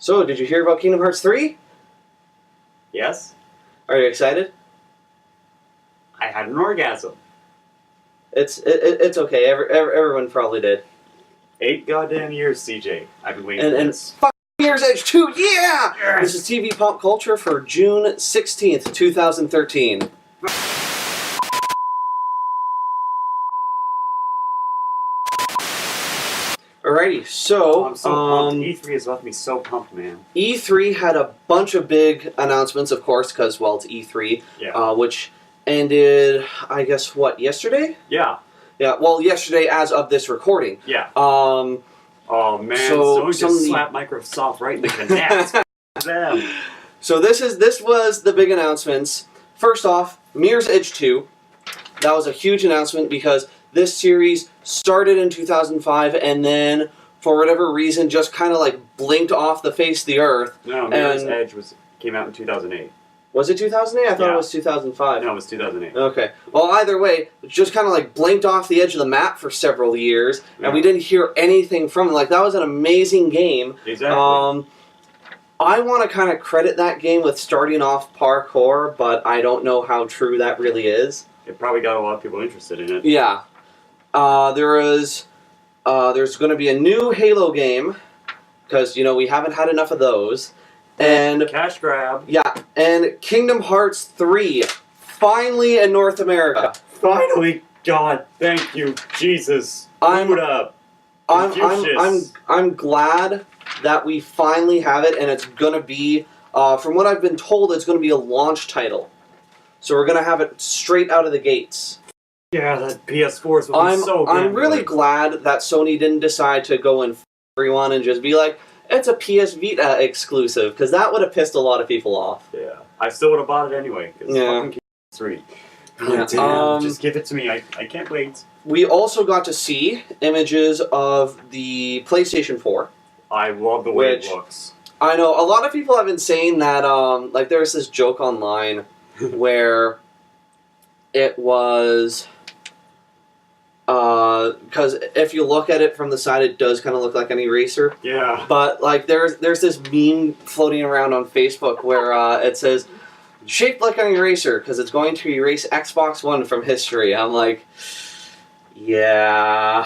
So, did you hear about Kingdom Hearts 3? Yes? Are you excited? I had an orgasm. It's okay. Everyone probably did. 8 goddamn years, CJ. I've been waiting for And this. 5 years Edge 2, yeah! Yes! This is TV Pop Culture for June 16th, 2013. Alrighty, so... I'm so pumped. E3 has left me so pumped, man. E3 had a bunch of big announcements, of course, because, well, it's E3, Yeah. which ended, I guess, what, yesterday? Yeah. Yeah, well, yesterday as of this recording. Yeah. Um... Oh man, So, so just slapped Microsoft right in the connect. Them. So this was the big announcements. First off, Mirror's Edge 2. That was a huge announcement because this series started in 2005 and then, for whatever reason, just kind of like blinked off the face of the earth. No, Mirror's Edge came out in 2008. Was it 2008? I thought Yeah. it was 2005. No, it was 2008. Okay. Well, either way, it just kind of like blinked off the edge of the map for several years, and we didn't hear anything from it. Like, that was an amazing game. Exactly. I want to kind of credit that game with starting off parkour, but I don't know how true that really is. It probably got a lot of people interested in it. Yeah. There's going to be a new Halo game, because, you know, we haven't had enough of those. And Cash grab. yeah, and Kingdom Hearts 3, finally in North America. Finally, God, thank you, Jesus. I'm glad that we finally have it, and it's gonna be, from what I've been told, it's gonna be a launch title. So we're gonna have it straight out of the gates. Yeah, that PS4 will be so good. I'm really glad that Sony didn't decide to go in for everyone and just be like, it's a PS Vita exclusive, because that would have pissed a lot of people off. Yeah, I still would have bought it anyway, because fucking Kingdom 3. Yeah, Damn, just give it to me, I can't wait. We also got to see images of the PlayStation 4. I love the way it looks. I know, a lot of people have been saying that, like, there's this joke online where it was... because if you look at it from the side, it does kind of look like an eraser. Yeah. But, like, there's this meme floating around on Facebook where it says, shaped like an eraser, because it's going to erase Xbox One from history. I'm like, yeah.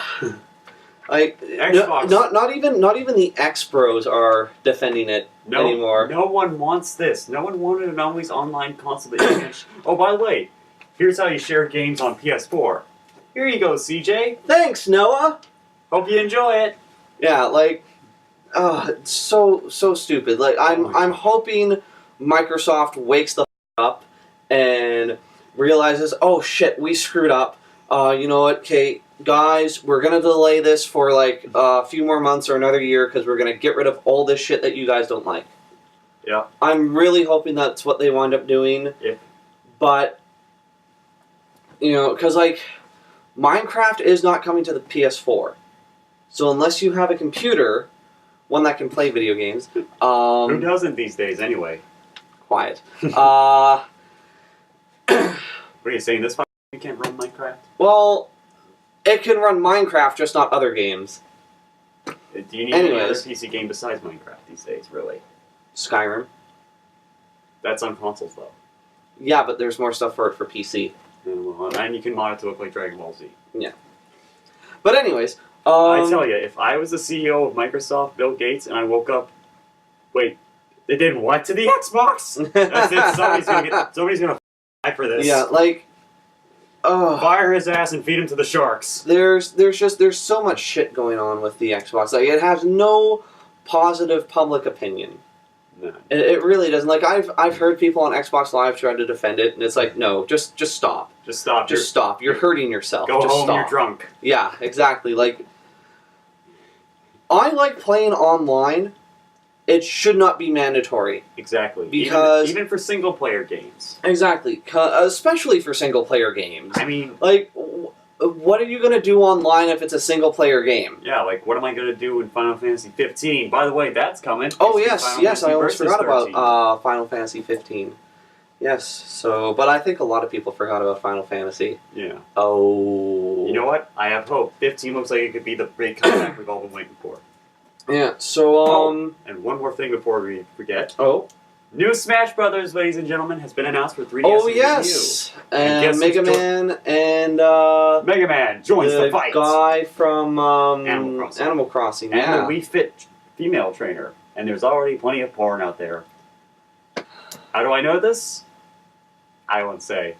Like, Xbox. Not even the X-Bros are defending it anymore. No one wants this. No one wanted an always online console that you can... Oh, by the way, here's how you share games on PS4. Here you go, CJ. Thanks, Noah. Hope you enjoy it. Yeah, like, it's so stupid. Like, I'm hoping Microsoft wakes the up and realizes, oh shit, we screwed up. You know what, okay, guys, we're gonna delay this for like a few more months or another year because we're gonna get rid of all this shit that you guys don't like. Yeah. I'm really hoping that's what they wind up doing. Yeah. But, you know, because like, Minecraft is not coming to the PS4. So unless you have a computer, one that can play video games... Who doesn't these days, anyway? Quiet. What are you saying, this you can't run Minecraft? Well, it can run Minecraft, just not other games. Do you need any other PC game besides Minecraft these days, really? Skyrim. That's on consoles, though. Yeah, but there's more stuff for it for PC. And you can mod it to look like Dragon Ball Z. Yeah. But anyways... I tell you, if I was the CEO of Microsoft, Bill Gates, and I woke up... Wait, they did what to the Xbox? That's it, somebody's gonna die for this. Yeah, like... Fire his ass and feed him to the sharks. There's so much shit going on with the Xbox. Like, it has no positive public opinion. No. It really doesn't. Like, I've heard people on Xbox Live try to defend it, and it's like, no, just stop. Just stop. Just stop. You're hurting yourself. Go just home, stop. you're drunk. Yeah, exactly. Like, I like playing online. It should not be mandatory. Exactly. Because... Even for single-player games. Exactly. Especially for single-player games. I mean... Like, what are you going to do online if it's a single-player game? Yeah, like, what am I going to do in Final Fantasy 15? By the way, that's coming. Oh, yes, I almost forgot about Final Fantasy 15. Yes, so... But I think a lot of people forgot about Final Fantasy. Yeah. Oh... You know what? I have hope. 15 looks like it could be the big comeback we've all been waiting for. Yeah. So And one more thing before we forget. Oh. New Smash Brothers, ladies and gentlemen, has been announced for 3DS Oh and yes. Wii U. And And guess Mega who's Man and Mega Man joins the fight. guy from Animal Crossing. And Yeah. the Wii Fit female trainer. And there's already plenty of porn out there. How do I know this? I won't say.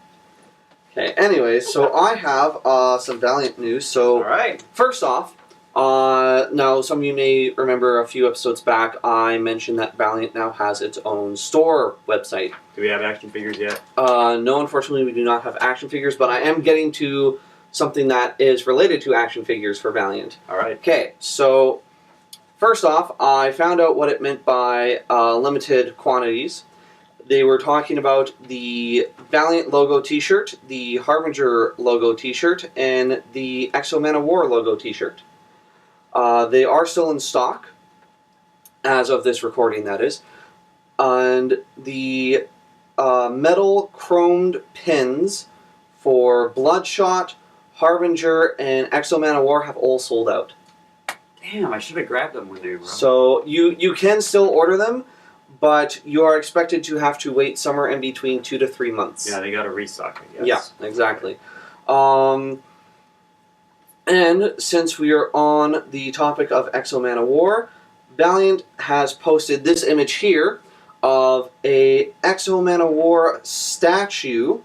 Okay. Anyways, so I have some Valiant news. So All right. first off, now some of you may remember a few episodes back I mentioned that Valiant now has its own store website. Do we have action figures yet? No, unfortunately we do not have action figures, but I am getting to something that is related to action figures for Valiant. All right. Okay, so first off, I found out what it meant by limited quantities. They were talking about the Valiant logo t-shirt, the Harbinger logo t-shirt, and the Exo Man of War logo t-shirt. They are still in stock, as of this recording, that is. And the metal chromed pins for Bloodshot, Harbinger, and Exo Man of War have all sold out. Damn, I should have grabbed them when they were. So you can still order them, but you are expected to have to wait somewhere in between 2 to 3 months. Yeah, they got to restock, I guess. Yeah, exactly. And since we are on the topic of Exo Man of War, Valiant has posted this image here of a Exo Man of War statue,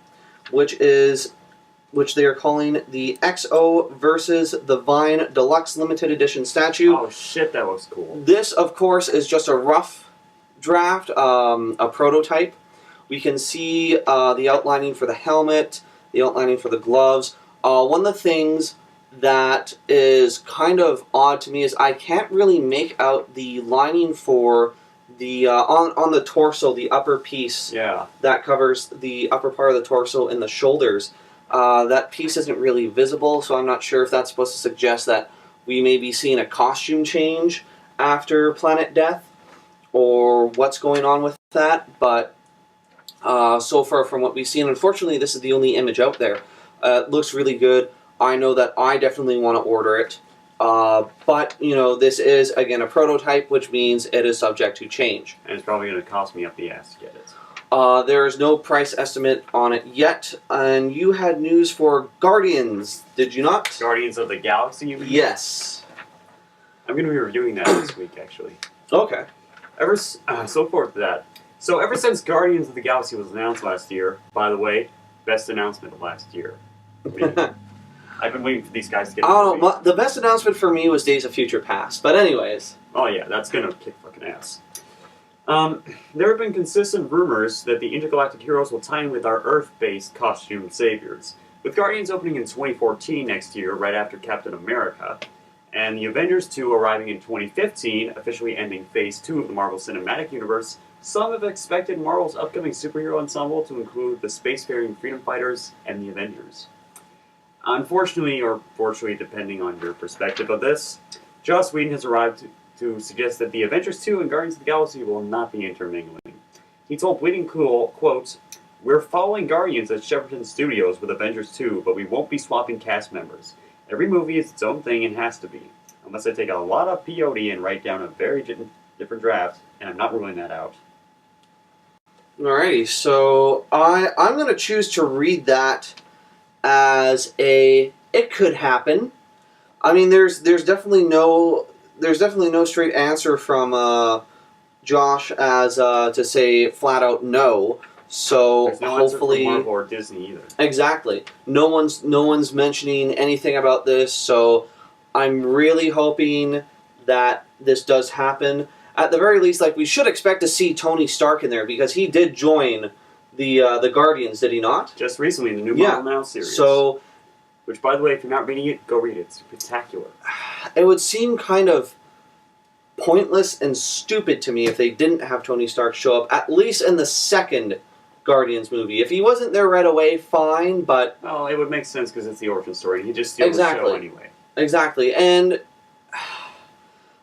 which they are calling the XO versus the Vine Deluxe Limited Edition statue. Oh shit, that looks cool. This, of course, is just a rough draft, a prototype. We can see the outlining for the helmet, the outlining for the gloves. One of the things that is kind of odd to me is I can't really make out the lining for the on the torso, the upper piece that covers the upper part of the torso and the shoulders. That piece isn't really visible, so I'm not sure if that's supposed to suggest that we may be seeing a costume change after Planet Death, or what's going on with that. But so far from what we've seen, unfortunately, this is the only image out there. It looks really good. I know that I definitely want to order it. But, you know, this is, again, a prototype, which means it is subject to change. And it's probably going to cost me up the ass to get it. There is no price estimate on it yet. And you had news for Guardians, did you not? Guardians of the Galaxy, you mean? Yes. I'm going to be reviewing that this week, actually. Okay. So forth to that. So ever since Guardians of the Galaxy was announced last year, by the way, best announcement of last year. I mean, I've been waiting for these guys to get. The best announcement for me was Days of Future Past. But anyways. Oh yeah, that's gonna kick fucking ass. There have been consistent rumors that the intergalactic heroes will tie in with our Earth-based costumed saviors. With Guardians opening in 2014 next year, right after Captain America, and the Avengers 2 arriving in 2015, officially ending Phase 2 of the Marvel Cinematic Universe, some have expected Marvel's upcoming superhero ensemble to include the spacefaring freedom fighters and the Avengers. Unfortunately, or fortunately, depending on your perspective of this, Joss Whedon has arrived to suggest that the Avengers 2 and Guardians of the Galaxy will not be intermingling. He told Whedon, quote, "We're following Guardians at Shepperton Studios with Avengers 2, but we won't be swapping cast members. Every movie is its own thing and has to be. Unless I take a lot of peyote and write down a very different draft, and I'm not ruling that out." Alrighty, so I'm going to choose to read that as it could happen. I mean, there's definitely no straight answer from Josh as to say flat out no. So there's no hopefully answer from Marvel or Disney either. Exactly. No one's mentioning anything about this. So I'm really hoping that this does happen. At the very least, like, we should expect to see Tony Stark in there because he did join the Guardians, did he not? Just recently in the new Marvel Now series. So, which, by the way, if you're not reading it, go read it. It's spectacular. It would seem kind of pointless and stupid to me if they didn't have Tony Stark show up, at least in the second Guardians movie. If he wasn't there right away, fine, but... Well, it would make sense because it's the origin story. He just steals the show anyway. Exactly, and...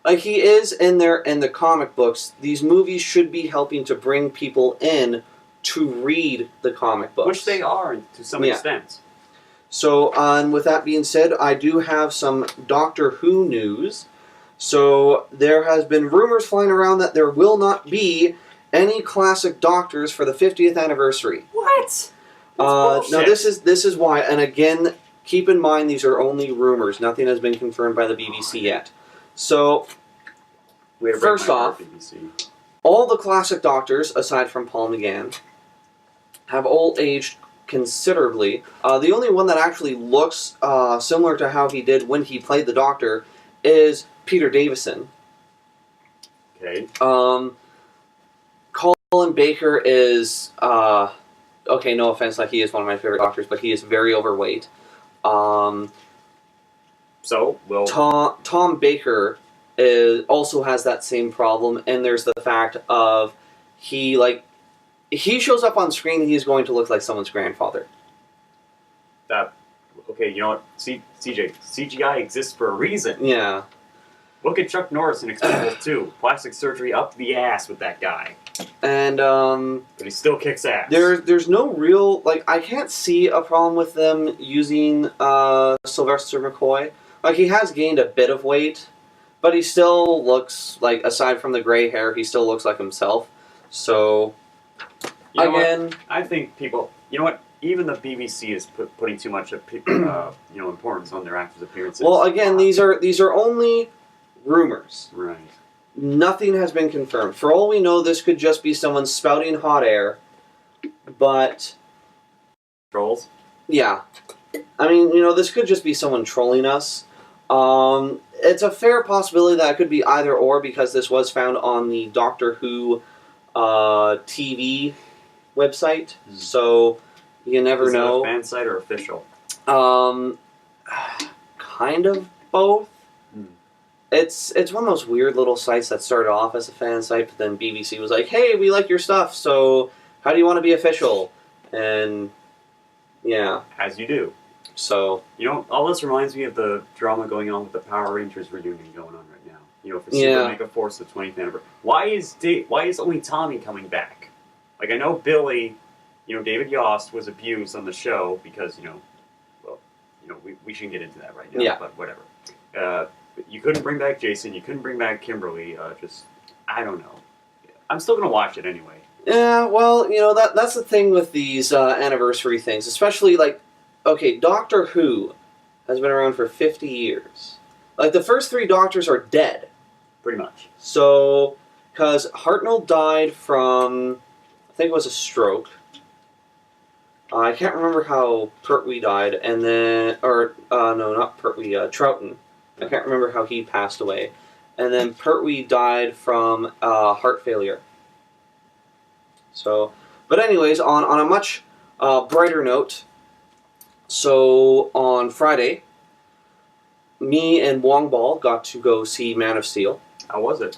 like, he is in there in the comic books. These movies should be helping to bring people in to read the comic books. Which they are, to some extent. So, with that being said, I do have some Doctor Who news. So there has been rumors flying around that there will not be any classic Doctors for the 50th anniversary. What? No, this is why. And again, keep in mind these are only rumors. Nothing has been confirmed by the BBC yet. So first off, BBC. all the classic Doctors, aside from Paul McGann, have all aged considerably. The only one that actually looks similar to how he did when he played the Doctor is Peter Davison. Okay. Colin Baker is okay. No offense, like he is one of my favorite Doctors, but he is very overweight. So, well, Tom Baker also has that same problem, and there's the fact of he shows up on screen, he's going to look like someone's grandfather. Okay, you know what? CGI exists for a reason. Yeah. Look at Chuck Norris in Expendables 2. Plastic surgery up the ass with that guy. And but he still kicks ass. There's no real I can't see a problem with them using Sylvester McCoy. Like, he has gained a bit of weight, but he still looks like, aside from the gray hair, he still looks like himself. So you know again, what? I think people. You know what? Even the BBC is putting too much importance on their actors' appearances. well, again, these are only rumors. Right. Nothing has been confirmed. For all we know, this could just be someone spouting hot air. But Trolls. yeah, I mean, this could just be someone trolling us. It's a fair possibility that it could be either or, because this was found on the Doctor Who TV website. So you never know. Is it a fan site or official? Kind of both. It's one of those weird little sites that started off as a fan site, but then BBC was like, "Hey, we like your stuff, so how do you want to be official?" And yeah, as you do. So all this reminds me of the drama going on with the Power Rangers reunion going on right now. For Super Mega Force, the 20th anniversary. Why is only Tommy coming back? Like, I know Billy, David Yost was abused on the show because we shouldn't get into that right now. Yeah. But whatever. You couldn't bring back Jason. You couldn't bring back Kimberly. I don't know. I'm still gonna watch it anyway. Yeah, well, that's the thing with these anniversary things, especially Doctor Who has been around for 50 years. Like, the first 3 Doctors are dead. Pretty much. So, because Hartnell died from, I think it was a stroke. I can't remember how Pertwee died, and then, no, not Pertwee, Troughton. I can't remember how he passed away. And then Pertwee died from heart failure. So, but anyways, on a much brighter note, so on Friday, me and Wong Ball got to go see Man of Steel. How was it?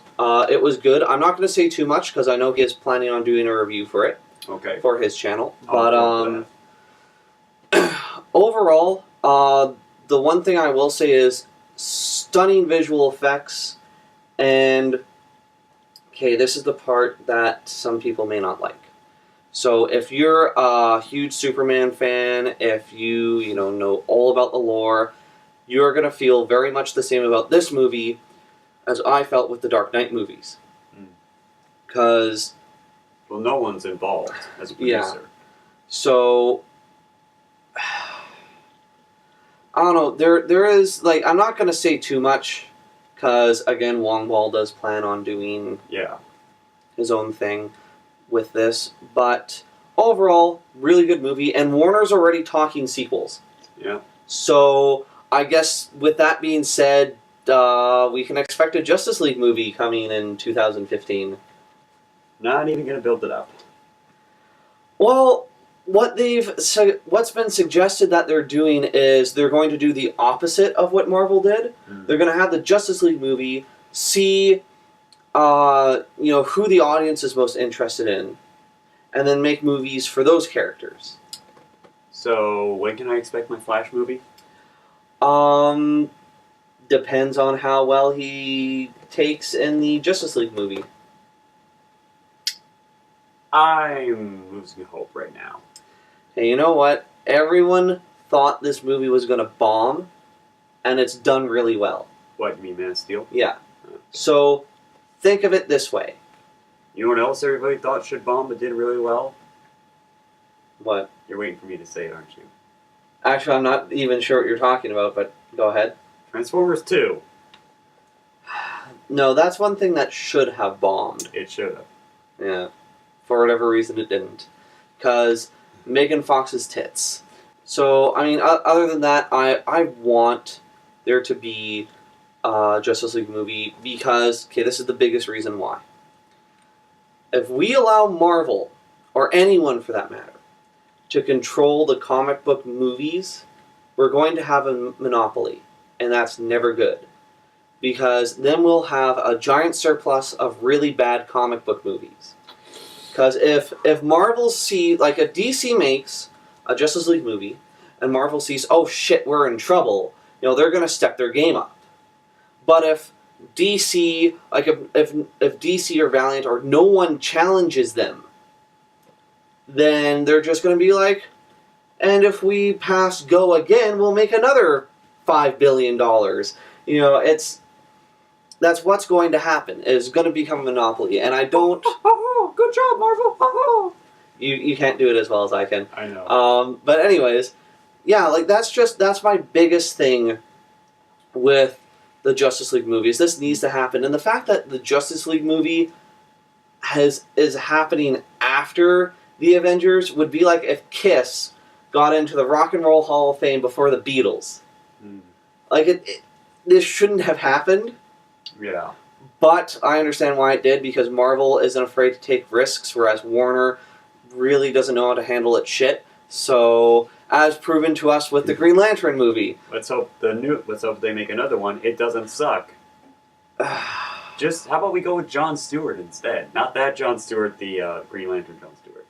It was good. I'm not going to say too much because I know he is planning on doing a review for it. Okay. For his channel. But overall, the one thing I will say is stunning visual effects, and okay, this is the part that some people may not like. So if you're a huge Superman fan, if you know all about the lore, you're going to feel very much the same about this movie as I felt with the Dark Knight movies. Because well, no one's involved as a producer. Yeah. So I don't know. There is I'm not going to say too much because again, Wong Ball does plan on doing his own thing with this, but overall, really good movie, and Warner's already talking sequels. Yeah. So I guess with that being said, we can expect a Justice League movie coming in 2015. Not even going to build it up. Well, what's been suggested that they're doing is they're going to do the opposite of what Marvel did. They're going to have the Justice League movie, see who the audience is most interested in, and then make movies for those characters. So when can I expect my Flash movie? Depends on how well he takes in the Justice League movie. I'm losing hope right now. Hey, you know what? Everyone thought this movie was going to bomb, and it's done really well. What, you mean Man of Steel? Yeah. So, think of it this way. You know what else everybody thought should bomb but did really well? What? You're waiting for me to say it, aren't you? Actually, I'm not even sure what you're talking about, but go ahead. Transformers 2. No, that's one thing that should have bombed. It should have. Yeah. For whatever reason, it didn't. Because Megan Fox's tits. So, I mean, other than that, I want there to be a Justice League movie because, okay, this is the biggest reason why. If we allow Marvel, or anyone for that matter, to control the comic book movies, we're going to have a monopoly. And that's never good. Because then we'll have a giant surplus of really bad comic book movies. Because if Marvel like if DC makes a Justice League movie, and Marvel sees, oh shit, we're in trouble, they're going to step their game up. But if DC, like if DC or Valiant or no one challenges them, then they're just going to be like, and if we pass go again, we'll make another $5 billion. That's what's going to happen. It's going to become a monopoly, and I don't. Good job, Marvel. You can't do it as well as I can. I know. But anyways, yeah, like that's my biggest thing with the Justice League movies. This needs to happen, and the fact that the Justice League movie is happening after the Avengers would be like if Kiss got into the Rock and Roll Hall of Fame before the Beatles. Like this shouldn't have happened. Yeah. But I understand why it did, because Marvel isn't afraid to take risks, whereas Warner really doesn't know how to handle its shit. So, as proven to us with the Green Lantern movie. Let's hope they make another one. It doesn't suck. How about we go with Jon Stewart instead? Not that Jon Stewart, the Green Lantern Jon Stewart.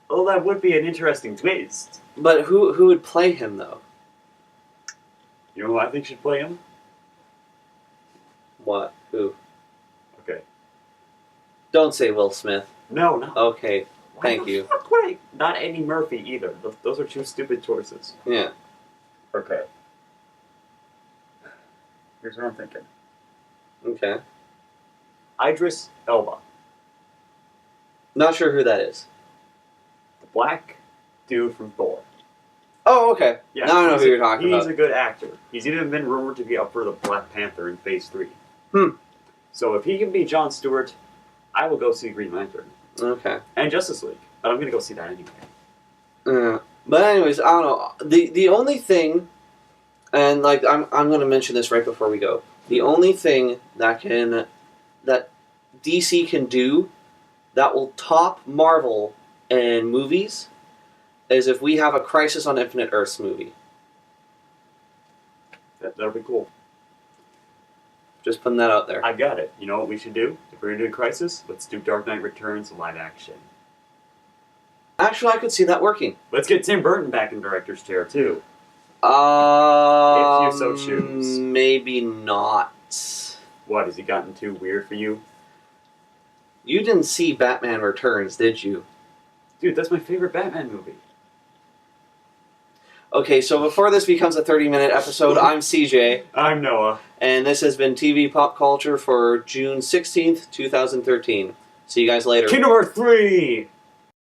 Oh, that would be an interesting twist. But who would play him, though? You know who I think should play him? What? Who? Okay. Don't say Will Smith. No, no. Okay, thank you. Not Eddie Murphy either. Those are two stupid choices. Yeah. Okay. Here's what I'm thinking. Okay. Idris Elba. Not sure who that is. The black dude from Thor. Oh, okay. Yeah, now I know who you're talking about. He's a good actor. He's even been rumored to be up for the Black Panther in Phase 3. So if he can be Jon Stewart, I will go see Green Lantern. Okay. And Justice League. But I'm going to go see that anyway. But anyways, I don't know. The only thing, and like I'm going to mention this right before we go. The only thing that DC can do that will top Marvel in movies is if we have a Crisis on Infinite Earths movie. That'll be cool. Just putting that out there. I got it. You know what we should do? If we're going to do Crisis, let's do Dark Knight Returns live action. Actually, I could see that working. Let's get Tim Burton back in director's chair, too. If you so choose. Maybe not. What, has he gotten too weird for you? You didn't see Batman Returns, did you? Dude, that's my favorite Batman movie. Okay, so before this becomes a 30-minute episode, I'm CJ. I'm Noah. And this has been TV Pop Culture for June 16th, 2013. See you guys later. Kingdom Hearts 3!